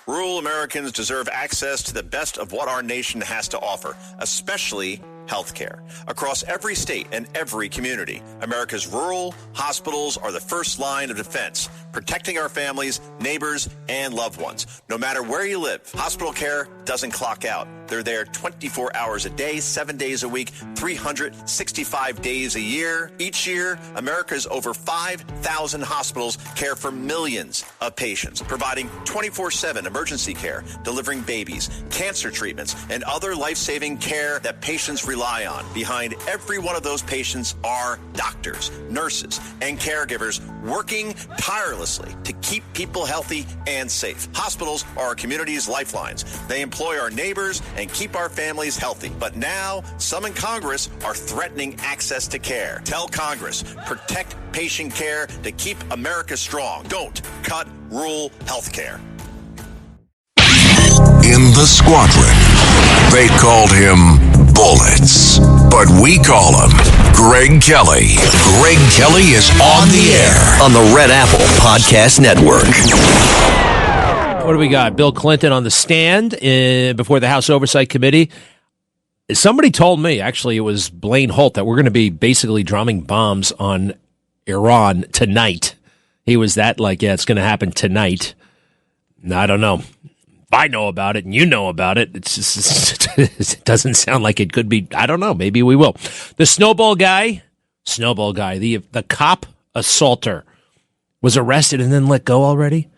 Rural Americans deserve access to the best of what our nation has to offer, especially health care. Across every state and every community, America's rural hospitals are the first line of defense, protecting our families, neighbors, and loved ones. No matter where you live, hospital care doesn't clock out. They're there 24 hours a day, 7 days a week, 365 days a year. Each year, America's over 5,000 hospitals care for millions of patients, providing 24/7 emergency care, delivering babies, cancer treatments, and other life-saving care that patients rely on. Behind every one of those patients are doctors, nurses, and caregivers working tirelessly to keep people healthy and safe. Hospitals are our community's lifelines. They employ our neighbors and keep our families healthy. But now, some in Congress are threatening access to care. Tell Congress, protect patient care to keep America strong. Don't cut rural health care. In the squadron, they called him Bullets, but we call him Greg Kelly. Greg Kelly is on the air on the Red Apple Podcast Network. What do we got? Bill Clinton on the stand before the House Oversight Committee. Somebody told me, actually it was Blaine Holt, that we're going to be basically dropping bombs on Iran tonight. He was that like, yeah, it's going to happen tonight. I don't know. I know about it and you know about it. It's just, it doesn't sound like it could be. I don't know. Maybe we will. The snowball guy, the cop assaulter was arrested and then let go already.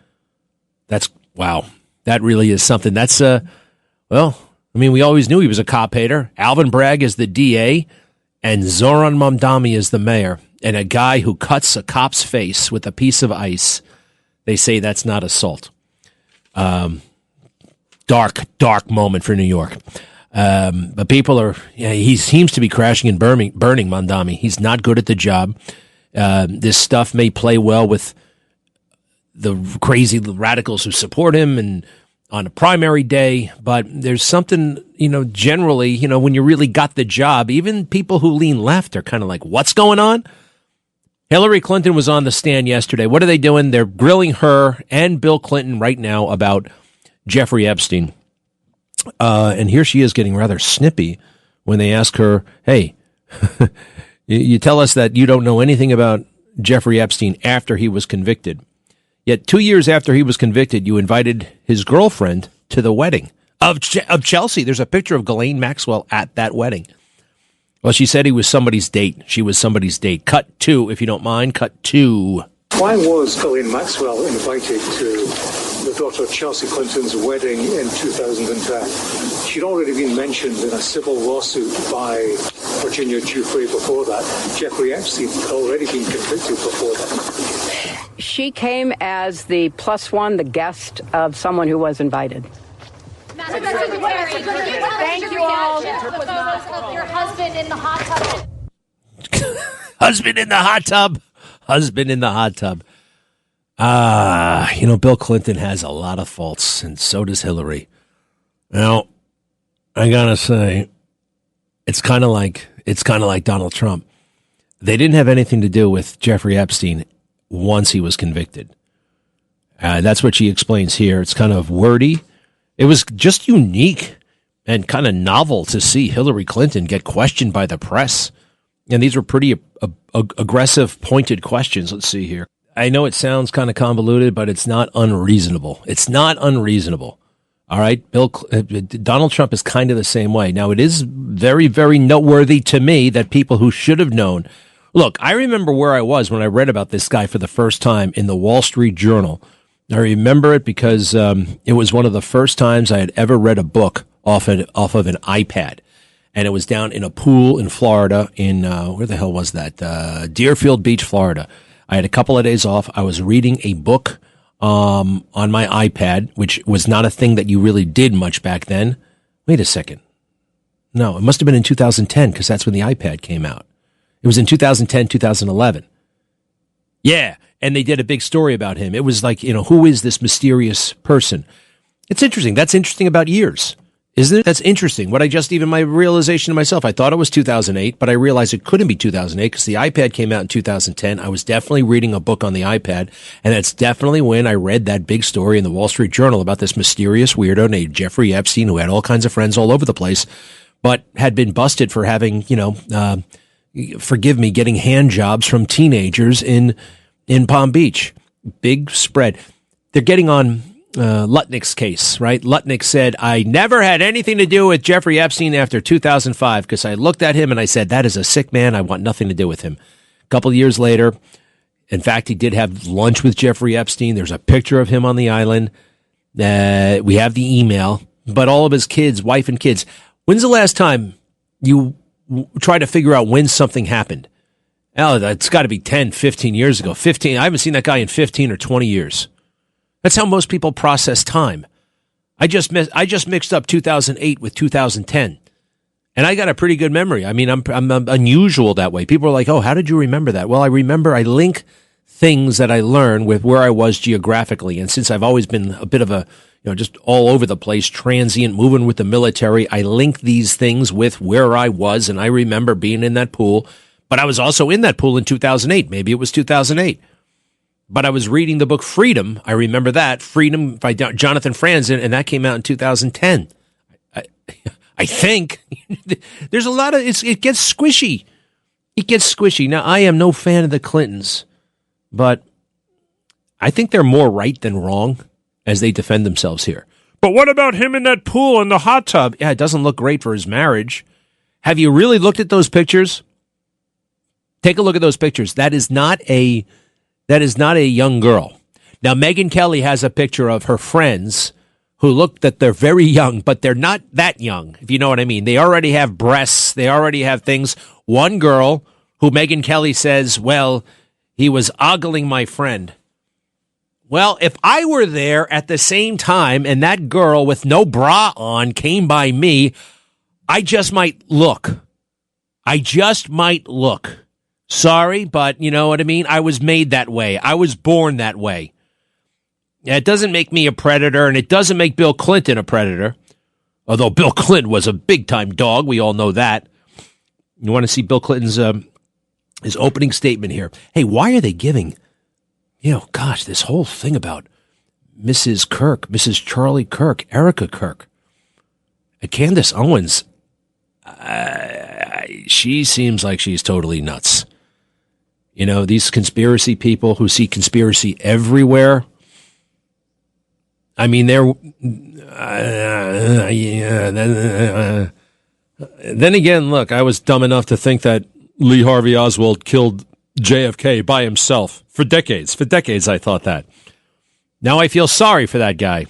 That's wow. That really is something. That's we always knew he was a cop hater. Alvin Bragg is the DA and Zoran Mamdani is the mayor. And a guy who cuts a cop's face with a piece of ice, they say that's not assault. Dark moment for New York. But people are, he seems to be crashing and burning Mamdani. He's not good at the job. This stuff may play well with the crazy radicals who support him and on a primary day, but there's something, generally, when you really got the job, even people who lean left are kind of like, what's going on? Hillary Clinton was on the stand yesterday. What are they doing? They're grilling her and Bill Clinton right now about Jeffrey Epstein. And here she is getting rather snippy when they ask her, hey, you tell us that you don't know anything about Jeffrey Epstein after he was convicted. Yet 2 years after he was convicted, you invited his girlfriend to the wedding of Chelsea. There's a picture of Ghislaine Maxwell at that wedding. Well, she said he was somebody's date. She was somebody's date. Cut 2, if you don't mind. Cut 2. Why was Ghislaine Maxwell invited to the daughter of Chelsea Clinton's wedding in 2010? She'd already been mentioned in a civil lawsuit by Virginia Giuffre before that. Jeffrey Epstein had already been convicted before that. She came as the plus one, the guest of someone who was invited. Thank you all. Of your husband in the hot tub. Husband in the hot tub. Husband in the hot tub. Bill Clinton has a lot of faults, and so does Hillary. Now, I gotta say, it's kind of like Donald Trump. They didn't have anything to do with Jeffrey Epstein once he was convicted. That's what she explains here. It's kind of wordy. It was just unique and kind of novel to see Hillary Clinton get questioned by the press. And these were pretty aggressive, pointed questions. Let's see here. I know it sounds kind of convoluted, but it's not unreasonable. It's not unreasonable. All right. Donald Trump is kind of the same way. Now, it is very, very noteworthy to me that people who should have known. Look, I remember where I was when I read about this guy for the first time in the Wall Street Journal. I remember it because it was one of the first times I had ever read a book off of an iPad. And it was down in a pool in Florida in, where the hell was that? Deerfield Beach, Florida. I had a couple of days off. I was reading a book on my iPad, which was not a thing that you really did much back then. Wait a second. No, it must have been in 2010 because that's when the iPad came out. It was in 2010, 2011. Yeah, and they did a big story about him. It was like, who is this mysterious person? It's interesting. That's interesting about years. Isn't it? That's interesting. My realization to myself, I thought it was 2008, but I realized it couldn't be 2008 because the iPad came out in 2010. I was definitely reading a book on the iPad, and that's definitely when I read that big story in the Wall Street Journal about this mysterious weirdo named Jeffrey Epstein who had all kinds of friends all over the place, but had been busted for having, getting hand jobs from teenagers in Palm Beach. Big spread. They're getting on Lutnick's case, right? Lutnick said, I never had anything to do with Jeffrey Epstein after 2005 because I looked at him and I said, that is a sick man. I want nothing to do with him. A couple of years later, in fact, he did have lunch with Jeffrey Epstein. There's a picture of him on the island. We have the email, but all of his kids, wife and kids. When's the last time you try to figure out when something happened? Oh, that's got to be 10, 15 years ago. 15. I haven't seen that guy in 15 or 20 years. That's how most people process time. I just mixed up 2008 with 2010. And I got a pretty good memory. I mean, I'm unusual that way. People are like, oh, how did you remember that? Well, I link things that I learn with where I was geographically. And since I've always been a bit of a, just all over the place, transient, moving with the military, I link these things with where I was. And I remember being in that pool. But I was also in that pool in 2008. Maybe it was 2008. But I was reading the book Freedom. I remember that. Freedom by Jonathan Franzen, and that came out in 2010. I think. There's a lot of, it gets squishy. It gets squishy. Now, I am no fan of the Clintons, but I think they're more right than wrong as they defend themselves here. But what about him in that pool in the hot tub? Yeah, it doesn't look great for his marriage. Have you really looked at those pictures? Take a look at those pictures. That is not a young girl. Now, Megyn Kelly has a picture of her friends who look that they're very young, but they're not that young, if you know what I mean. They already have breasts. They already have things. One girl who Megyn Kelly says, well, he was ogling my friend. Well, if I were there at the same time and that girl with no bra on came by me, I just might look. Sorry, but you know what I mean? I was made that way. I was born that way. It doesn't make me a predator, and it doesn't make Bill Clinton a predator. Although Bill Clinton was a big-time dog. We all know that. You want to see Bill Clinton's his opening statement here. Hey, why are they giving, this whole thing about Mrs. Kirk, Mrs. Charlie Kirk, Erica Kirk, and Candace Owens, she seems like she's totally nuts. These conspiracy people who see conspiracy everywhere. I mean, then again, look, I was dumb enough to think that Lee Harvey Oswald killed JFK by himself for decades. For decades, I thought that. Now I feel sorry for that guy.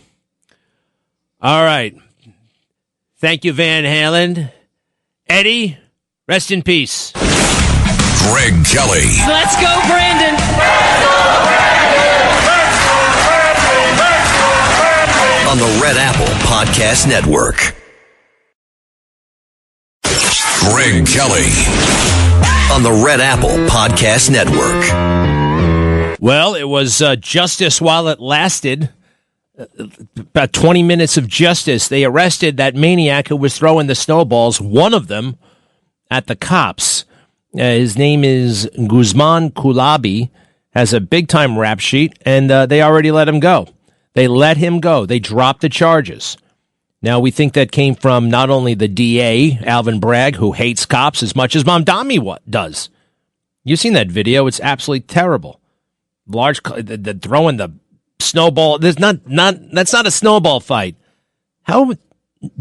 All right. Thank you, Van Halen. Eddie, rest in peace. Greg Kelly. Let's go, Brandon. On the Red Apple Podcast Network. Greg Kelly. On the Red Apple Podcast Network. Well, it was justice while it lasted. About 20 minutes of justice. They arrested that maniac who was throwing the snowballs, one of them, at the cops. His name is Guzman Kulabi, has a big-time rap sheet, and they already let him go. They let him go. They dropped the charges. Now, we think that came from not only the DA, Alvin Bragg, who hates cops as much as Mamdani does. You've seen that video. It's absolutely terrible. The throwing the snowball. That's not a snowball fight. How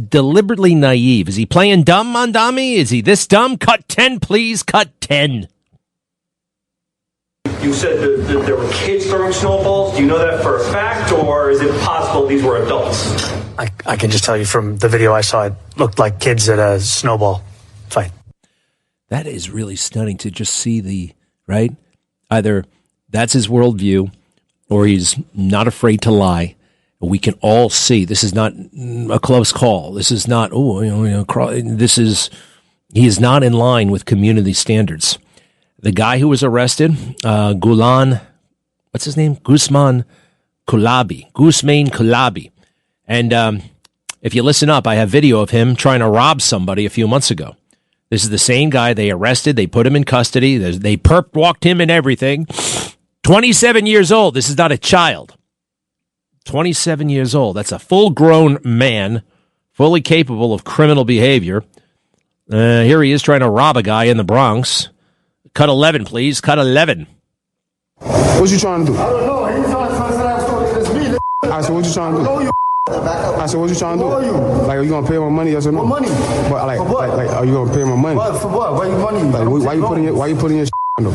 deliberately naive. Is he playing dumb, Mamdani? Is he this dumb? Cut 10, please. Cut 10. You said that there were kids throwing snowballs. Do you know that for a fact, or is it possible these were adults? I can just tell you from the video I saw, it looked like kids at a snowball fight. That is really stunning to just see right? Either that's his worldview or he's not afraid to lie. We can all see this is not a close call. This is not, he is not in line with community standards. The guy who was arrested, Guzman Kulabi. And If you listen up, I have video of him trying to rob somebody a few months ago. This is the same guy they arrested. They put him in custody. They perp walked him and everything. 27 years old. This is not a child. 27 years old. That's a full-grown man, fully capable of criminal behavior. Here he is trying to rob a guy in the Bronx. Cut 11, please. Cut 11. What you trying to do? I don't know. He's on it's me. I said, what you trying to do? I said, what you trying to do? Like, are you gonna pay my money? Yes or no? What money? But like, for what? Like, are you gonna pay my money? What? For what? Why you money? Like, why you putting your on them?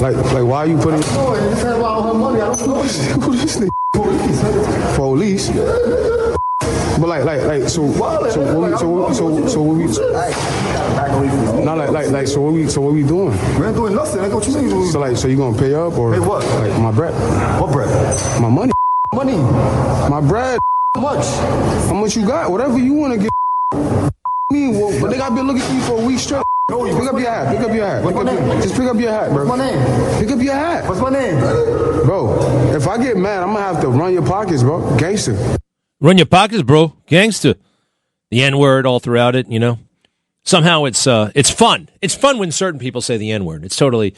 Like, why are you putting? No, you said about all her money. I don't know. Who this nigga? Police. But so what we doing? We ain't doing nothing. Like, what you mean? So you gonna pay up or pay what? Like my bread? What bread? My money. Money. My bread. How much? How much you got? Whatever you wanna get. Me, well, but nigga, I've been looking for you for a week straight. No, pick up your hat. Pick up your hat. What's my name? Just pick up your hat, bro. What's my name? Pick up your hat. What's my name? Bro, if I get mad, I'm gonna have to run your pockets, bro. Gangster. Run your pockets, bro. Gangster. The N-word all throughout it, you know. Somehow it's fun. It's fun when certain people say the N-word. It's totally,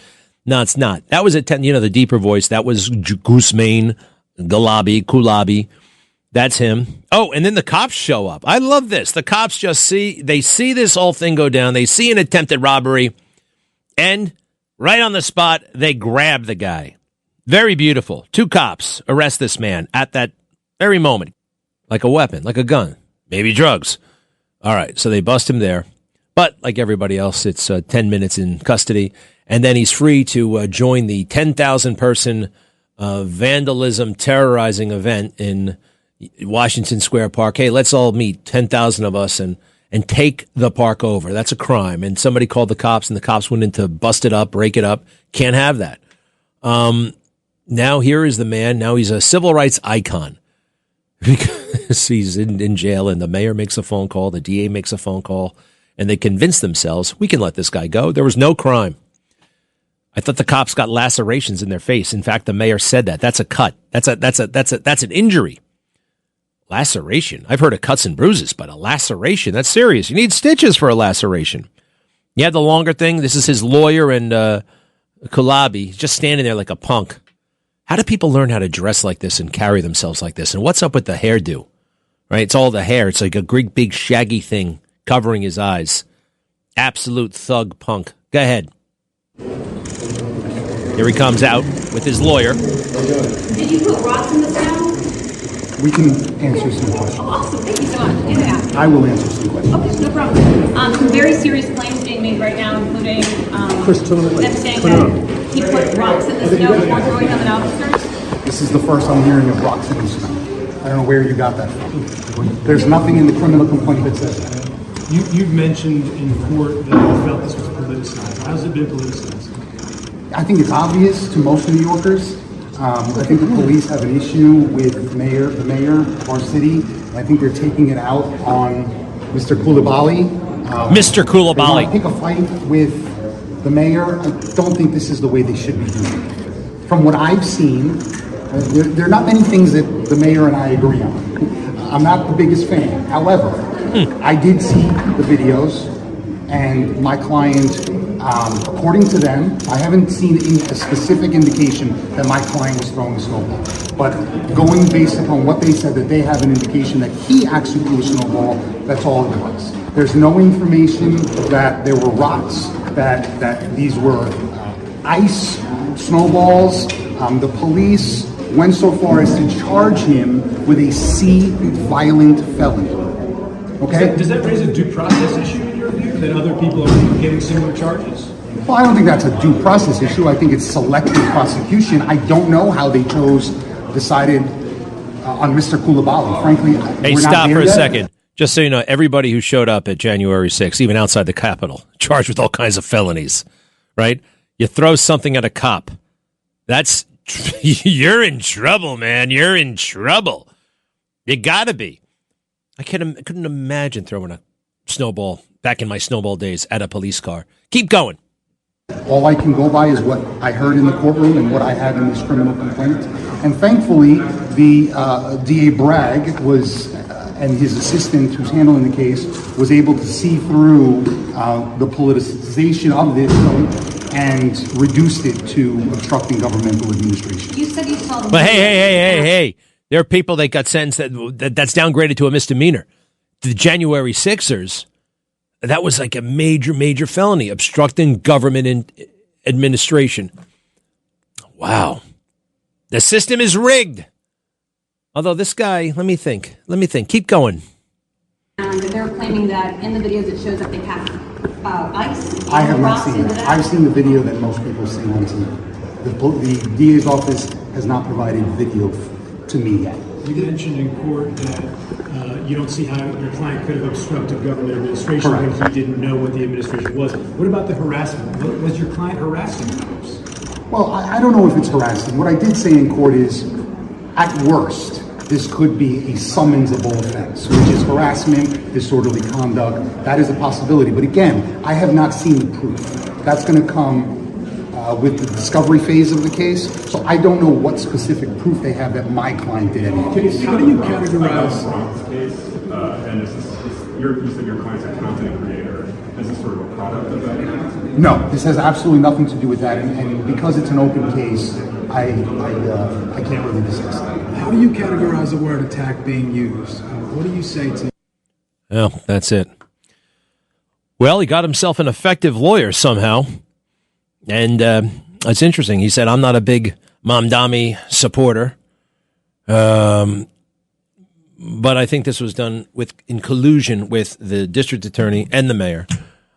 no, it's not. That was the deeper voice. That was Guzman, Kulabi. That's him. Oh, and then the cops show up. I love this. The cops see this whole thing go down. They see an attempted robbery, and right on the spot, they grab the guy. Very beautiful. 2 cops arrest this man at that very moment. Like a weapon, like a gun, maybe drugs. All right, so they bust him there. But like everybody else, it's 10 minutes in custody, and then he's free to join the 10,000-person vandalism terrorizing event in Washington Square Park. Hey, let's all meet, 10,000 of us, and take the park over. That's a crime. And somebody called the cops, and the cops went in to bust it up, break it up. Can't have that. Now here is the man. Now he's a civil rights icon. Because he's in jail, and the mayor makes a phone call, the DA makes a phone call, and they convince themselves, we can let this guy go. There was no crime. I thought the cops got lacerations in their face. In fact, the mayor said that. That's a cut. That's an injury. Laceration. I've heard of cuts and bruises, but a laceration, that's serious. You need stitches for a laceration. You have the longer thing. This is his lawyer and Kulabi, just standing there like a punk. How do people learn how to dress like this and carry themselves like this? And what's up with the hairdo? Right? It's all the hair. It's like a great big shaggy thing covering his eyes. Absolute thug punk. Go ahead. Here he comes out with his lawyer. Did you put rocks in the snow? We can answer some questions. Oh, awesome. Thank you so much. Get it out. I will answer some questions. Okay, no problem. Some very serious claims being made right now, including them saying that he put rocks in the snow before throwing them at officers. This is the first I'm hearing of rocks in the snow. I don't know where you got that from. There's nothing in the criminal complaint that says that. You've mentioned in court that you felt this was politicized. How's it been politicized? I think it's obvious to most New Yorkers. I think the police have an issue with the mayor of our city. I think they're taking it out on Mr. Koulibaly. Mr. Koulibaly. They want to pick a fight with the mayor. I don't think this is the way they should be doing it. From what I've seen, there are not many things that the mayor and I agree on. I'm not the biggest fan. However, I did see the videos, and my client, according to them, I haven't seen a specific indication that my client was throwing a snowball. But going based upon what they said, that they have an indication that he actually threw a snowball, that's all it was. There's no information that there were rocks, that these were ice snowballs. The police went so far as to charge him with a C violent felony. Okay? Does that raise a due process issue in your view, that other people are getting similar charges? Well, I don't think that's a due process issue. I think it's selective prosecution. I don't know how they decided on Mr. Koulibaly. Frankly, hey, stop for a second. Just so you know, everybody who showed up at January 6th, even outside the Capitol, charged with all kinds of felonies, right? You throw something at a cop. That's, you're in trouble, man. You're in trouble. You gotta be. I couldn't imagine throwing a snowball back in my snowball days at a police car. Keep going. All I can go by is what I heard in the courtroom and what I had in this criminal complaint. And thankfully, the DA Bragg was, and his assistant who's handling the case, was able to see through the politicization of this and reduced it to obstructing governmental administration. You said you saw the. But hey. There are people that got sentenced that's downgraded to a misdemeanor. The January 6ers, that was like a major felony, obstructing government administration. Wow. The system is rigged. Although this guy, let me think. Keep going. And they're claiming that in the videos it shows that they packed ice. I have not seen that. I've seen the video that most people see on TV. The DA's office has not provided video to me yet. You mentioned in court that you don't see how your client could have obstructed government administration when he didn't know what the administration was. What about the harassment? Was your client harassing others? Well, I don't know if it's harassing. What I did say in court is, at worst, this could be a summonsable offense, which is harassment, disorderly conduct. That is a possibility. But again, I have not seen the proof. That's going to come with the discovery phase of the case. So I don't know what specific proof they have that my client did anything. How do you categorize and you said your client's a content creator. Is this sort of a product of that? No, this has absolutely nothing to do with that. And because it's an open case, I can't really discuss that. How do you categorize the word attack being used? What do you say to? Well, that's it. Well, he got himself an effective lawyer somehow. And it's interesting. He said, I'm not a big Mamdani supporter. But I think this was done in collusion with the district attorney and the mayor.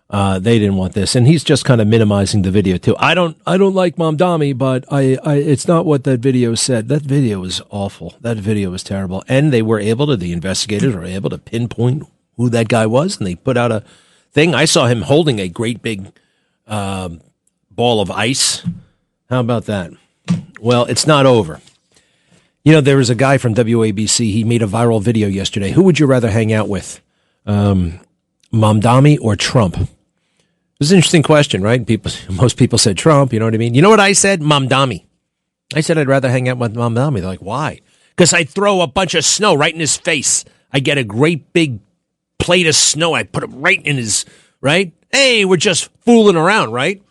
They didn't want this. And he's just kind of minimizing the video too. I don't like Mamdani, but it's not what that video said. That video was awful. That video was terrible. And the investigators were able to pinpoint who that guy was. And they put out a thing. I saw him holding a great big, ball of ice. How about that? Well, it's not over. You know, there was a guy from WABC. He made a viral video yesterday. Who would you rather hang out with? Mamdani or Trump? It was an interesting question, right? Most people said Trump, you know what I mean? You know what I said? Mamdani. I said I'd rather hang out with Mamdani. They're like, why? Because I throw a bunch of snow right in his face. I get a great big plate of snow. I put it right in his, right? Hey, we're just fooling around, right?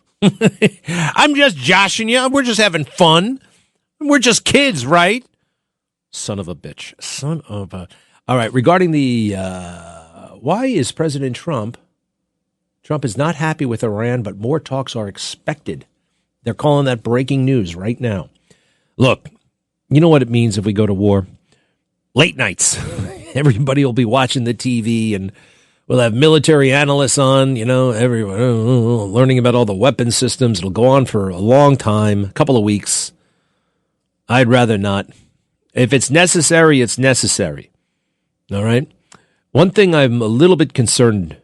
I'm just joshing you. We're just having fun. We're just kids, right? Son of a bitch. All right, regarding the, why is President Trump is not happy with Iran, but more talks are expected. They're calling that breaking news right now. Look, you know what it means if we go to war? Late nights. Everybody will be watching the TV and we'll have military analysts on, everyone learning about all the weapon systems. It'll go on for a long time, a couple of weeks. I'd rather not. If it's necessary, it's necessary. All right? One thing I'm a little bit concerned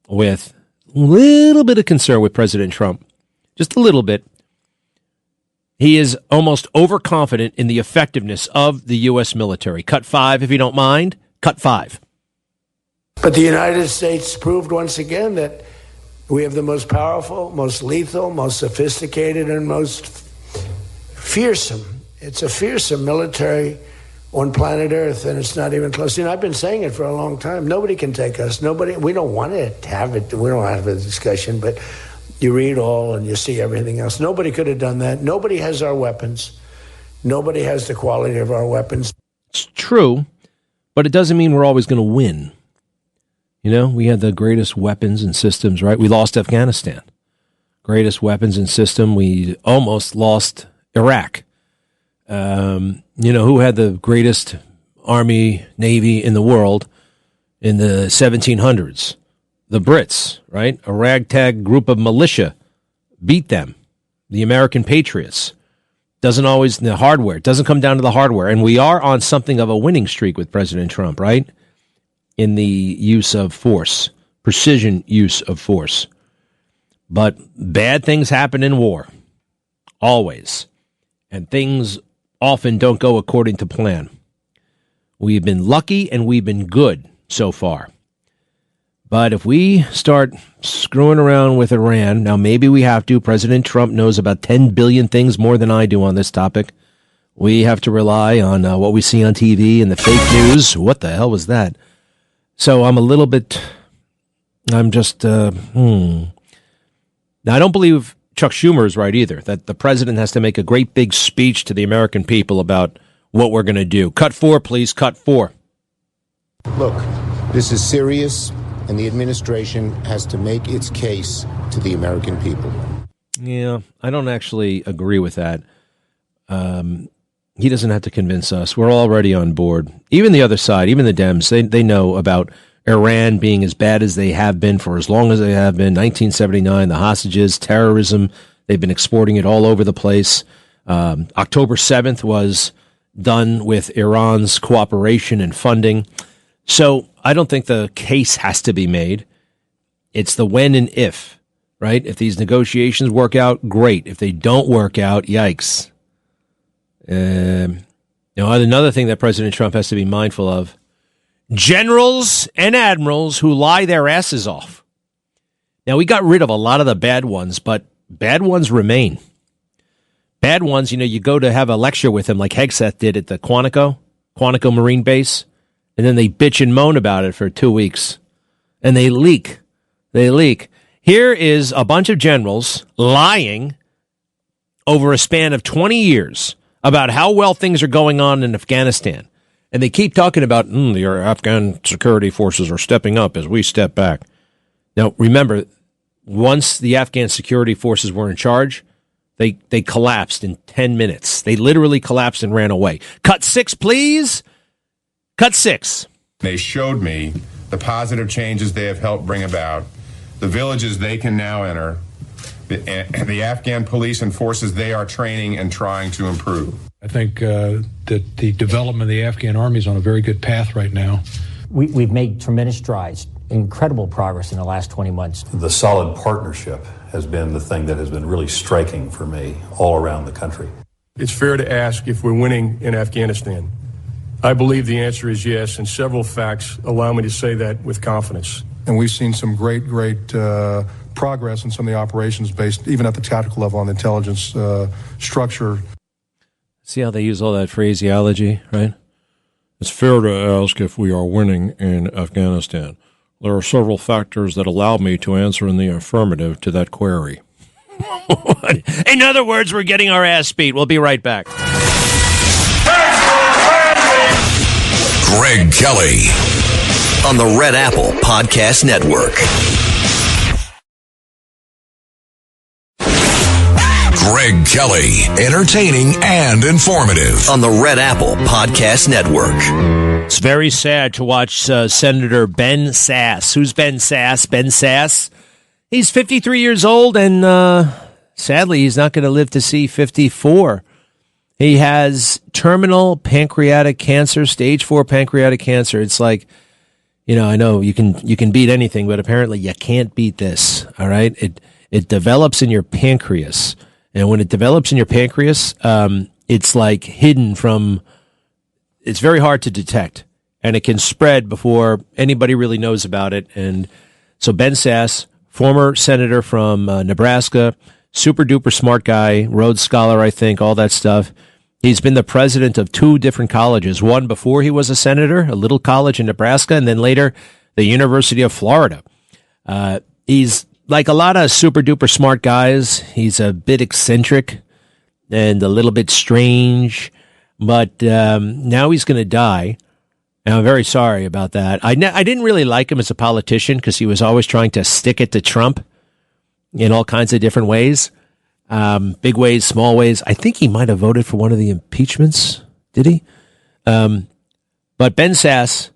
with, President Trump, just a little bit. He is almost overconfident in the effectiveness of the U.S. military. Cut 5, if you don't mind. Cut 5. But the United States proved once again that we have the most powerful, most lethal, most sophisticated, and most fearsome. It's a fearsome military on planet Earth, and it's not even close. I've been saying it for a long time. Nobody can take us. Nobody. We don't want to have it. We don't have a discussion, but you read all and you see everything else. Nobody could have done that. Nobody has our weapons. Nobody has the quality of our weapons. It's true, but it doesn't mean we're always going to win. We had the greatest weapons and systems, right? We lost Afghanistan. Greatest weapons and system. We almost lost Iraq. Who had the greatest army, navy in the world in the 1700s? The Brits, right? A ragtag group of militia beat them. The American patriots. The hardware. It doesn't come down to the hardware. And we are on something of a winning streak with President Trump, right? In the use of force, precision use of force. But bad things happen in war. Always. And things often don't go according to plan. We've been lucky and we've been good so far. But if we start screwing around with Iran, now maybe we have to. President Trump knows about 10 billion things more than I do on this topic. We have to rely on what we see on TV and the fake news. What the hell was that? So I'm just, Now, I don't believe Chuck Schumer is right either, that the president has to make a great big speech to the American people about what we're going to do. Cut 4, please. Cut 4. Look, this is serious, and the administration has to make its case to the American people. Yeah, I don't actually agree with that. He doesn't have to convince us. We're already on board. Even the other side, even the Dems, they know about Iran being as bad as they have been for as long as they have been. 1979, the hostages, terrorism, they've been exporting it all over the place. October 7th was done with Iran's cooperation and funding. So I don't think the case has to be made. It's the when and if, right? If these negotiations work out, great. If they don't work out, yikes. Another thing that President Trump has to be mindful of, generals and admirals who lie their asses off. Now, we got rid of a lot of the bad ones, but bad ones remain. Bad ones, you go to have a lecture with him like Hegseth did at the Quantico Marine Base, and then they bitch and moan about it for 2 weeks. And they leak. Here is a bunch of generals lying over a span of 20 years about how well things are going on in Afghanistan. And they keep talking about the Afghan security forces are stepping up as we step back. Now, remember, once the Afghan security forces were in charge, they collapsed in 10 minutes. They literally collapsed and ran away. Cut 6, please. Cut 6. They showed me the positive changes they have helped bring about, the villages they can now enter, the Afghan police and forces they are training and trying to improve. I think that the development of the Afghan army is on a very good path right now. We've made tremendous strides, incredible progress in the last 20 months. The solid partnership has been the thing that has been really striking for me all around the country. It's fair to ask if we're winning in Afghanistan. I believe the answer is yes, and several facts allow me to say that with confidence. And we've seen some great progress in some of the operations based, even at the tactical level, on the intelligence structure. See how they use all that phraseology, right? It's fair to ask if we are winning in Afghanistan. There are several factors that allow me to answer in the affirmative to that query. In other words, we're getting our ass beat. We'll be right back. Greg Kelly on the Red Apple Podcast Network. Greg Kelly, entertaining and informative on the Red Apple Podcast Network. It's very sad to watch Senator Ben Sasse. Who's Ben Sasse? Ben Sasse. He's 53 years old, and sadly, he's not going to live to see 54. He has terminal pancreatic cancer, stage 4 pancreatic cancer. It's like, I know you can beat anything, but apparently you can't beat this. All right, it develops in your pancreas. And when it develops in your pancreas, it's like hidden from, it's very hard to detect, and it can spread before anybody really knows about it. And so Ben Sasse, former senator from Nebraska, super duper smart guy, Rhodes Scholar, I think, all that stuff. He's been the president of 2 different colleges, one before he was a senator, a little college in Nebraska, and then later the University of Florida. He's like a lot of super duper smart guys. He's a bit eccentric and a little bit strange, but now he's going to die. And I'm very sorry about that. I didn't really like him as a politician because he was always trying to stick it to Trump in all kinds of different ways. Big ways, small ways. I think he might have voted for one of the impeachments. Did he? But Ben Sasse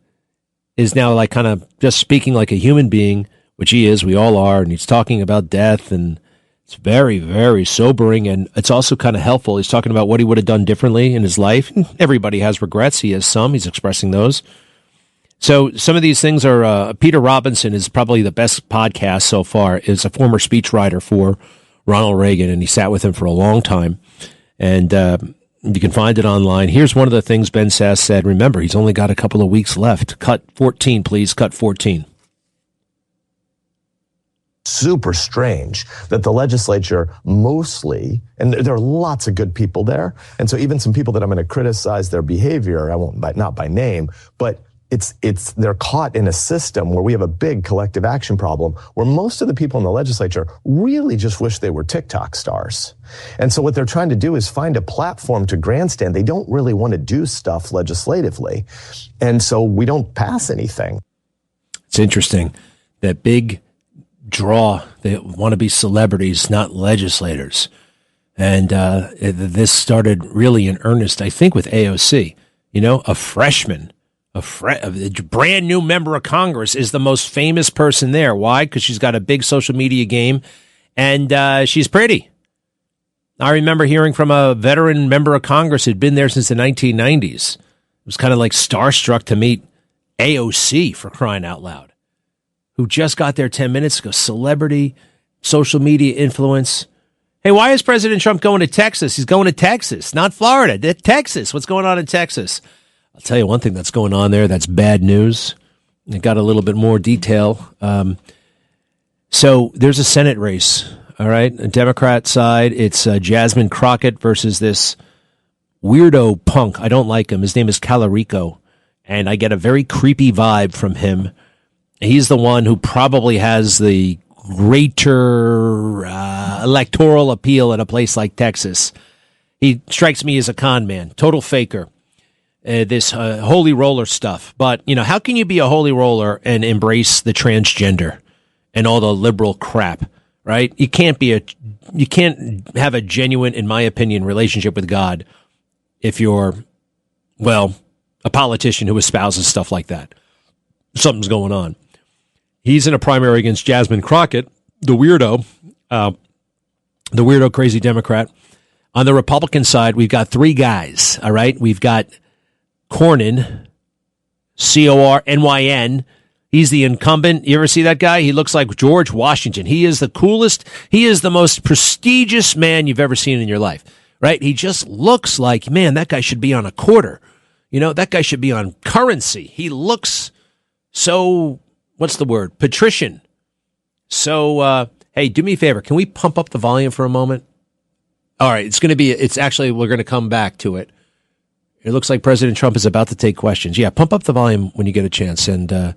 is now like kind of just speaking like a human being, which he is, we all are, and he's talking about death, and it's very, very sobering, and it's also kind of helpful. He's talking about what he would have done differently in his life. Everybody has regrets. He has some. He's expressing those. So some of these things are, Peter Robinson is probably the best podcast so far, is a former speechwriter for Ronald Reagan, and he sat with him for a long time, and you can find it online. Here's one of the things Ben Sasse said. Remember, he's only got a couple of weeks left. Cut 14, please. Cut 14. super strange that the legislature mostly, and there are lots of good people there, and so even some people that I'm going to criticize their behavior, I won't, not by name, but they're caught in a system where we have a big collective action problem where most of the people in the legislature really just wish they were TikTok stars. And so what they're trying to do is find a platform to grandstand. They don't really want to do stuff legislatively. And so we don't pass anything. It's interesting. That big draw, they want to be celebrities, not legislators. And this started really in earnest, I think, with AOC. You know, a freshman. A brand new member of Congress is the most famous person there. Why? Because she's got a big social media game, and she's pretty. I remember hearing from a veteran member of Congress who'd been there since the 1990s. It was kind of like starstruck to meet AOC, for crying out loud, who just got there 10 minutes ago. Celebrity, social media influence. Hey, why is President Trump going to Texas? He's going to Texas, not Florida. Texas. What's going on in Texas? I'll tell you one thing that's going on there that's bad news. It got a little bit more detail. So there's a Senate race, all right? A Democrat side, it's Jasmine Crockett versus this weirdo punk. I don't like him. His name is Calarico, and I get a very creepy vibe from him. He's the one who probably has the greater electoral appeal in a place like Texas. He strikes me as a con man, total faker. This holy roller stuff. But, you know, how can you be a holy roller and embrace the transgender and all the liberal crap, right? You can't have a genuine, in my opinion, relationship with God if you're, well, a politician who espouses stuff like that. Something's going on. He's in a primary against Jasmine Crockett, the weirdo crazy Democrat. On the Republican side, we've got three guys, all right? We've got Cornyn, Cornyn. He's the incumbent. You ever see that guy? He looks like George Washington. He is the coolest. He is the most prestigious man you've ever seen in your life, right? He just looks like, man, that guy should be on a quarter. You know, that guy should be on currency. He looks so, what's the word? Patrician. So, hey, do me a favor. Can we pump up the volume for a moment? All right. We're going to come back to it. It looks like President Trump is about to take questions. Yeah, pump up the volume when you get a chance. And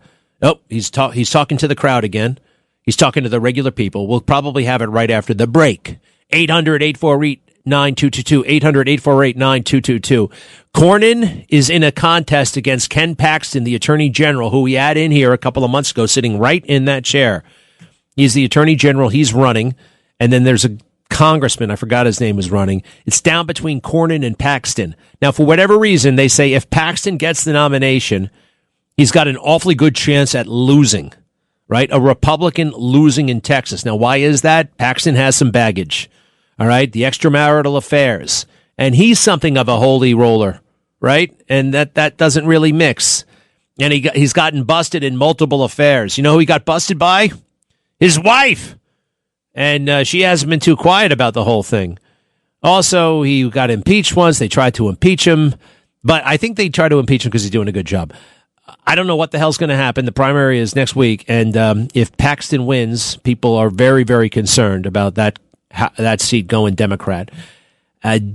he's talking to the crowd again. He's talking to the regular people. We'll probably have it right after the break. 800-848-9222. 800-848-9222. Cornyn is in a contest against Ken Paxton, the Attorney General, who we had in here a couple of months ago, sitting right in that chair. He's the Attorney General. He's running. And then there's a congressman, I forgot his name, was running. It's down between Cornyn and Paxton. Now, for whatever reason, they say if Paxton gets the nomination, he's got an awfully good chance at losing, right? A Republican losing in Texas. Now, why is that? Paxton has some baggage, all right? The extramarital affairs. And he's something of a holy roller, right? And that doesn't really mix. And he's gotten busted in multiple affairs. You know who he got busted by? His wife. And she hasn't been too quiet about the whole thing. Also, he got impeached once. They tried to impeach him. But I think they tried to impeach him because he's doing a good job. I don't know what the hell's going to happen. The primary is next week. And if Paxton wins, people are very, very concerned about that seat going Democrat.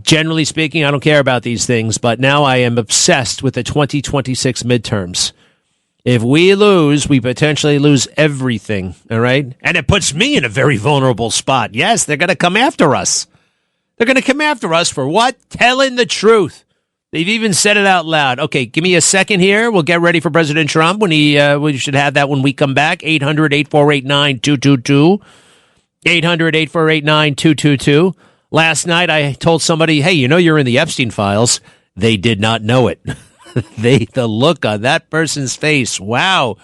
Generally speaking, I don't care about these things. But now I am obsessed with the 2026 midterms. If we lose, we potentially lose everything, all right? And it puts me in a very vulnerable spot. Yes, they're going to come after us. They're going to come after us for what? Telling the truth. They've even said it out loud. Okay, give me a second here. We'll get ready for President Trump when we should have that when we come back. 800-848-9222. 800-848-9222. Last night I told somebody, hey, you know you're in the Epstein files. They did not know it. The look on that person's face. Wow.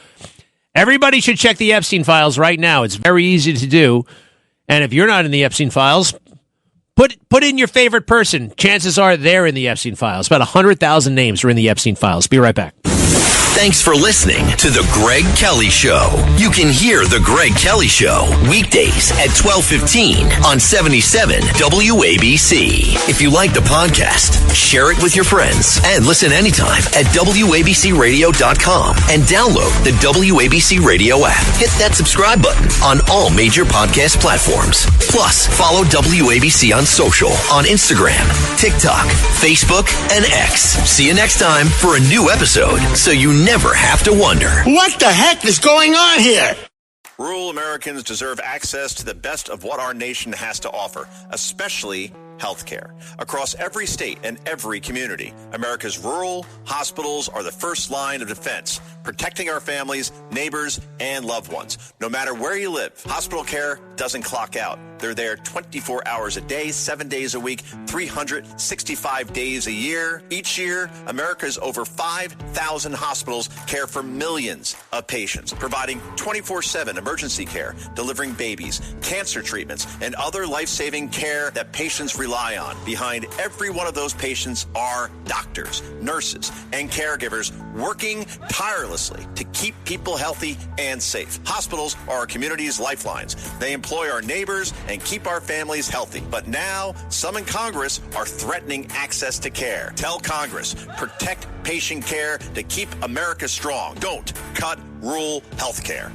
Everybody should check the Epstein files right now. It's very easy to do. And if you're not in the Epstein files, put in your favorite person. Chances are they're in the Epstein files. About 100,000 names are in the Epstein files. Be right back. Thanks for listening to The Greg Kelly Show. You can hear The Greg Kelly Show weekdays at 12:15 on 77 WABC. If you like the podcast, share it with your friends and listen anytime at WABCRadio.com and download the WABC Radio app. Hit that subscribe button on all major podcast platforms. Plus, follow WABC on social on Instagram, TikTok, Facebook, and X. See you next time for a new episode so you never have to wonder. What the heck is going on here? Rural Americans deserve access to the best of what our nation has to offer, especially healthcare. Across every state and every community, America's rural hospitals are the first line of defense, protecting our families, neighbors, and loved ones. No matter where you live, hospital care doesn't clock out. They're there 24 hours a day, 7 days a week, 365 days a year. Each year, America's over 5,000 hospitals care for millions of patients, providing 24/7 emergency care, delivering babies, cancer treatments, and other life-saving care that patients rely on. Behind every one of those patients are doctors, nurses, and caregivers working tirelessly to keep people healthy and safe. Hospitals are our community's lifelines. They employ our neighbors and keep our families healthy. But now, some in Congress are threatening access to care. Tell Congress, protect patient care to keep America strong. Don't cut rural health care.